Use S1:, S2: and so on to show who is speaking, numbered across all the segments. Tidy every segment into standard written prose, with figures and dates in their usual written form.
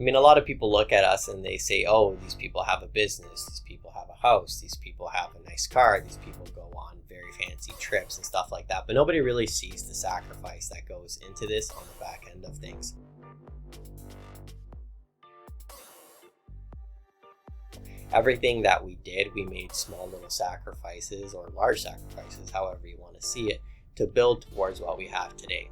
S1: I mean, a lot of people look at us and they say, oh, these people have a business, these people have a house, these people have a nice car, these people go on very fancy trips and stuff like that. But nobody really sees the sacrifice that goes into this on the back end of things. Everything that we did, we made small little sacrifices or large sacrifices, however you want to see it, to build towards what we have today.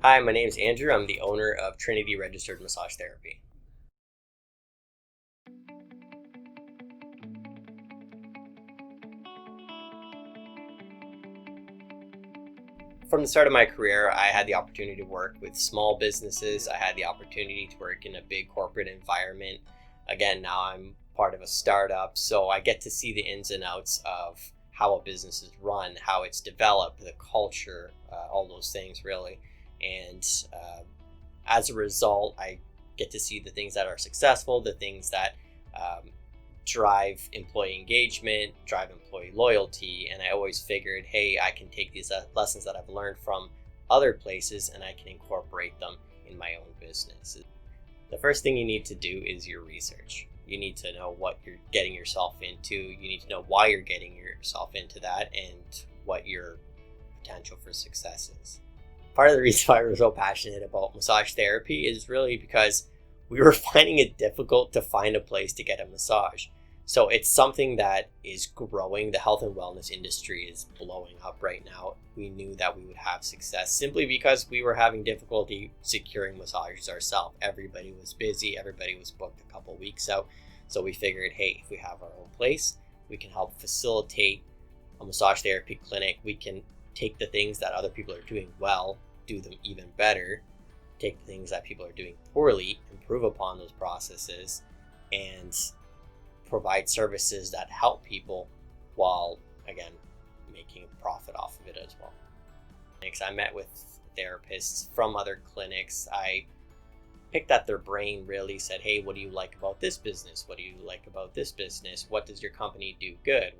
S1: Hi, my name is Andrew. I'm the owner of Trinity Registered Massage Therapy. From the start of my career, I had the opportunity to work with small businesses. I had the opportunity to work in a big corporate environment. Again, now I'm part of a startup, so I get to see the ins and outs of how a business is run, how it's developed, the culture, all those things really. And as a result, I get to see the things that are successful, the things that drive employee engagement, drive employee loyalty. And I always figured, hey, I can take these lessons that I've learned from other places and I can incorporate them in my own business. The first thing you need to do is your research. You need to know what you're getting yourself into. You need to know why you're getting yourself into that and what your potential for success is. Part of the reason why we're so passionate about massage therapy is really because we were finding it difficult to find a place to get a massage. So it's something that is growing. The health and wellness industry is blowing up right now. We knew that we would have success simply because we were having difficulty securing massages ourselves. Everybody was busy. Everybody was booked a couple weeks out. So we figured, hey, if we have our own place, we can help facilitate a massage therapy clinic. We can take the things that other people are doing well, do them even better, take the things that people are doing poorly, improve upon those processes, and provide services that help people while, again, making a profit off of it as well. I met with therapists from other clinics. I picked at their brain, really said, hey, what do you like about this business? What do you like about this business? What does your company do good?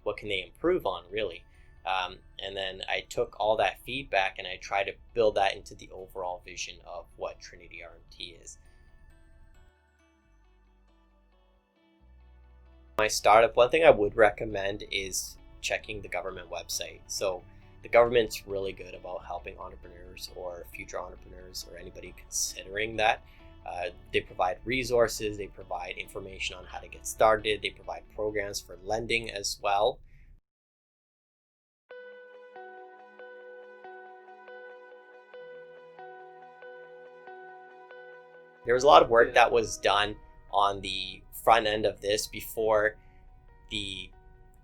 S1: What can they improve on, really? And then I took all that feedback and I tried to build that into the overall vision of what Trinity RMT is. My startup, one thing I would recommend is checking the government website. So the government's really good about helping entrepreneurs or future entrepreneurs or anybody considering that. They provide resources, they provide information on how to get started, they provide programs for lending as well. There was a lot of work that was done on the front end of this before the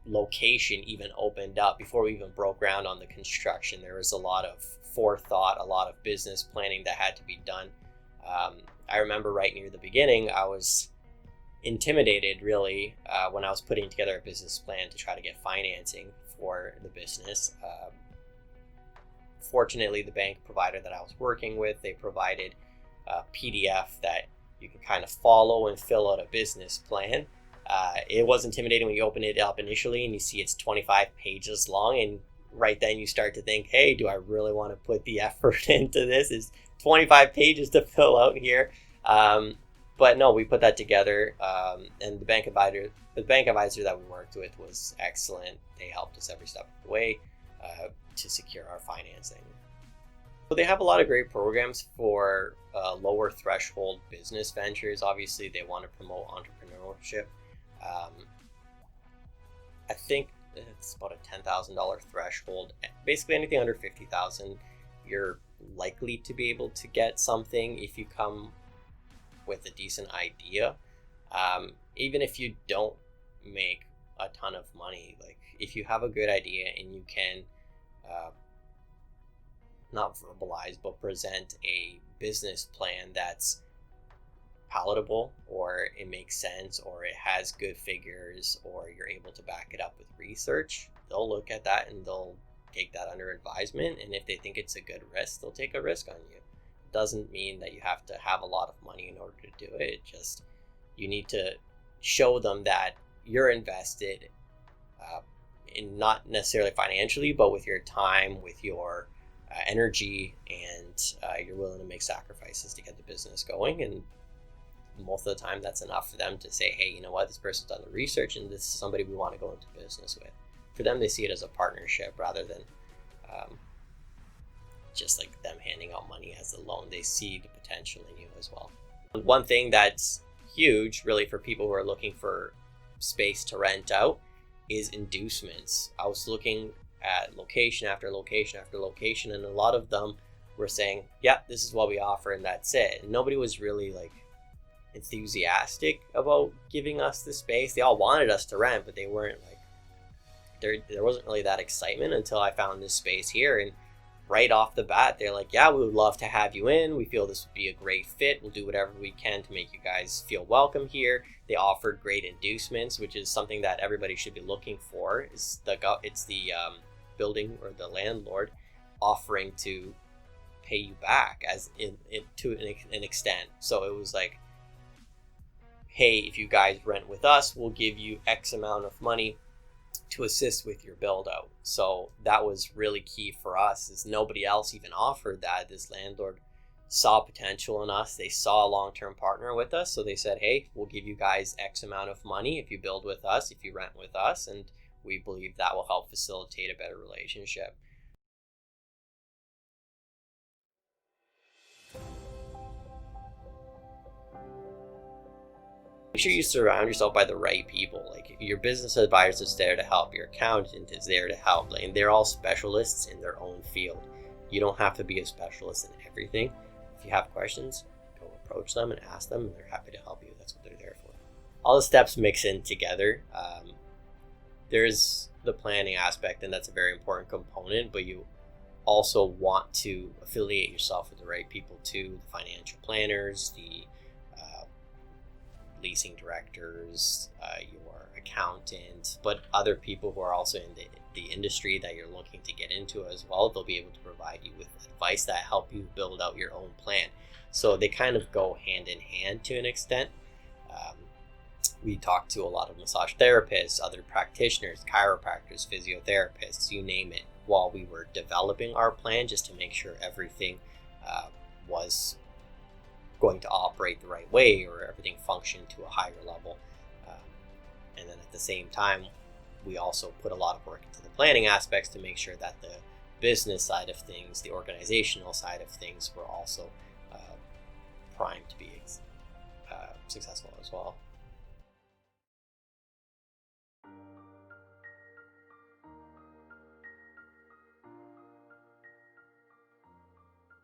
S1: location even opened up, before we even broke ground on the construction. There was a lot of forethought, a lot of business planning that had to be done. I remember right near the beginning, I was intimidated really when I was putting together a business plan to try to get financing for the business. Fortunately, the bank provider that I was working with, they provided a PDF that you can kind of follow and fill out a business plan. It was intimidating when you open it up initially and you see it's 25 pages long, and right then you start to think, hey, do I really want to put the effort into this? It's 25 pages to fill out here. But no, we put that together, and the bank advisor that we worked with was excellent. They helped us every step of the way to secure our financing. So they have a lot of great programs for lower threshold business ventures. Obviously, they want to promote entrepreneurship. I think it's about a $10,000 threshold. Basically, anything under $50,000, you're likely to be able to get something if you come with a decent idea. Even if you don't make a ton of money, like if you have a good idea and you can not verbalize but present a business plan that's palatable, or it makes sense, or it has good figures, or you're able to back it up with research, they'll look at that and they'll take that under advisement. And if they think it's a good risk, they'll take a risk on you. It doesn't mean that you have to have a lot of money in order to do it. It just, you need to show them that you're invested in, not necessarily financially, but with your time, with your energy, and you're willing to make sacrifices to get the business going. And most of the time that's enough for them to say, hey, you know what, this person's done the research and this is somebody we want to go into business with. For them, they see it as a partnership rather than just like them handing out money as a loan. They see the potential in you as well. One thing that's huge really for people who are looking for space to rent out is inducements. I was looking at location after location after location, and a lot of them were saying, yeah, this is what we offer and that's it. And nobody was really like enthusiastic about giving us the space. They all wanted us to rent, but they weren't like, there wasn't really that excitement until I found this space here. And right off the bat, they're like, yeah, we would love to have you in. We feel this would be a great fit. We'll do whatever we can to make you guys feel welcome here. They offered great inducements, which is something that everybody should be looking for. It's the building or the landlord offering to pay you back as to an extent. So it was like, hey, if you guys rent with us, we'll give you X amount of money to assist with your build out. So that was really key for us, is nobody else even offered that. This landlord saw potential in us. They saw a long-term partner with us. So they said, hey, we'll give you guys X amount of money if you build with us, if you rent with us. And we believe that will help facilitate a better relationship. Make sure you surround yourself by the right people. Like, your business advisor is there to help, your accountant is there to help, and they're all specialists in their own field. You don't have to be a specialist in everything. If you have questions, go approach them and ask them, and they're happy to help you. That's what they're there for. All the steps mix in together. There's the planning aspect, and that's a very important component, but you also want to affiliate yourself with the right people too, the financial planners, the leasing directors, your accountant, but other people who are also in the industry that you're looking to get into as well. They'll be able to provide you with advice that help you build out your own plan. So they kind of go hand in hand to an extent. We talked to a lot of massage therapists, other practitioners, chiropractors, physiotherapists, you name it, while we were developing our plan, just to make sure everything was going to operate the right way, or everything functioned to a higher level. And then at the same time, we also put a lot of work into the planning aspects to make sure that the business side of things, the organizational side of things, were also primed to be successful as well.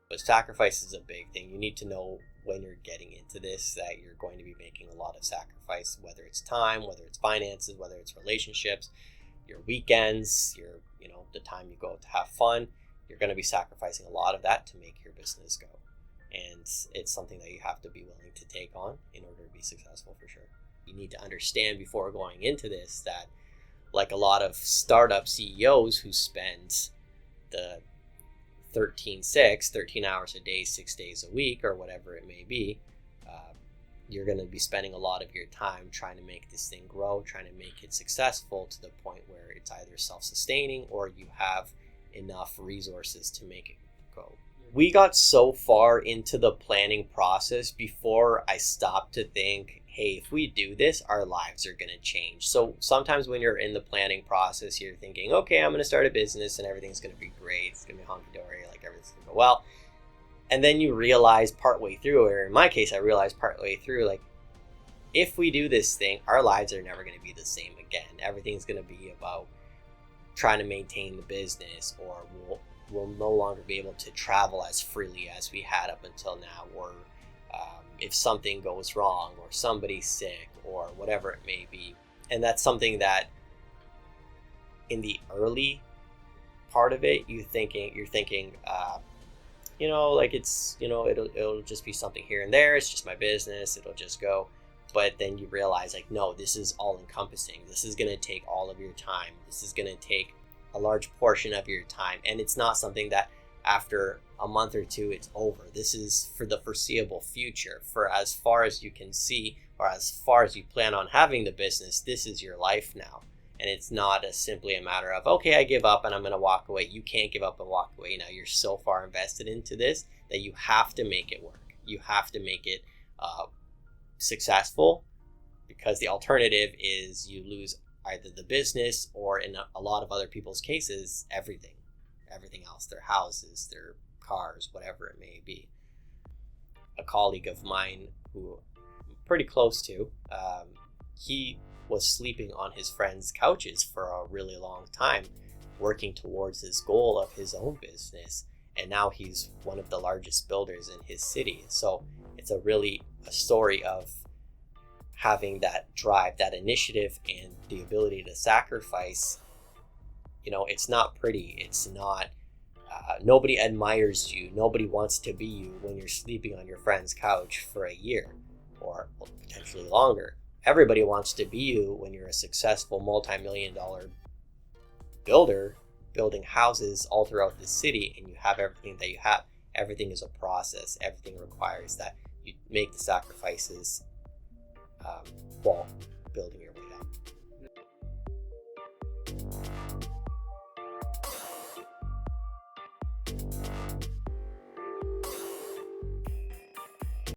S1: But sacrifice is a big thing. You need to know when you're getting into this that you're going to be making a lot of sacrifice, whether it's time, whether it's finances, whether it's relationships, your weekends, the time you go to have fun. You're going to be sacrificing a lot of that to make your business go. And it's something that you have to be willing to take on in order to be successful, for sure. You need to understand before going into this that, like a lot of startup CEOs who spend the 13 hours a day, 6 days a week, or whatever it may be, you're going to be spending a lot of your time trying to make this thing grow, trying to make it successful to the point where it's either self-sustaining or you have enough resources to make it go. We got so far into the planning process before I stopped to think, hey, if we do this, our lives are going to change. So sometimes when you're in the planning process, you're thinking, okay, I'm going to start a business and everything's going to be great. It's going to be hunky-dory, like everything's going to go well. And then you realize partway through, or in my case, I realized partway through, like, if we do this thing, our lives are never going to be the same again. Everything's going to be about trying to maintain the business, or we'll no longer be able to travel as freely as we had up until now, or if something goes wrong, or somebody's sick, or whatever it may be. And that's something that in the early part of it, you're thinking, like it's, it'll just be something here and there. It's just my business. It'll just go. But then you realize, like, no, this is all encompassing. This is going to take all of your time. This is going to take a large portion of your time. And it's not something that after a month or two, it's over. This is for the foreseeable future. For as far as you can see, or as far as you plan on having the business, this is your life now. And it's not simply a matter of, okay, I give up and I'm going to walk away. You can't give up and walk away. Now you're so far invested into this that you have to make it work. You have to make it successful, because the alternative is you lose either the business or, in a lot of other people's cases, everything else, their houses, their cars, whatever it may be. A colleague of mine who I'm pretty close to, he was sleeping on his friends' couches for a really long time, working towards his goal of his own business, and now he's one of the largest builders in his city. So it's a story of having that drive, that initiative, and the ability to sacrifice. It's not pretty. It's not, nobody admires you. Nobody wants to be you when you're sleeping on your friend's couch for a year or potentially longer. Everybody wants to be you when you're a successful multi-million-dollar builder, building houses all throughout the city, and you have everything that you have. Everything is a process. Everything requires that you make the sacrifices while building your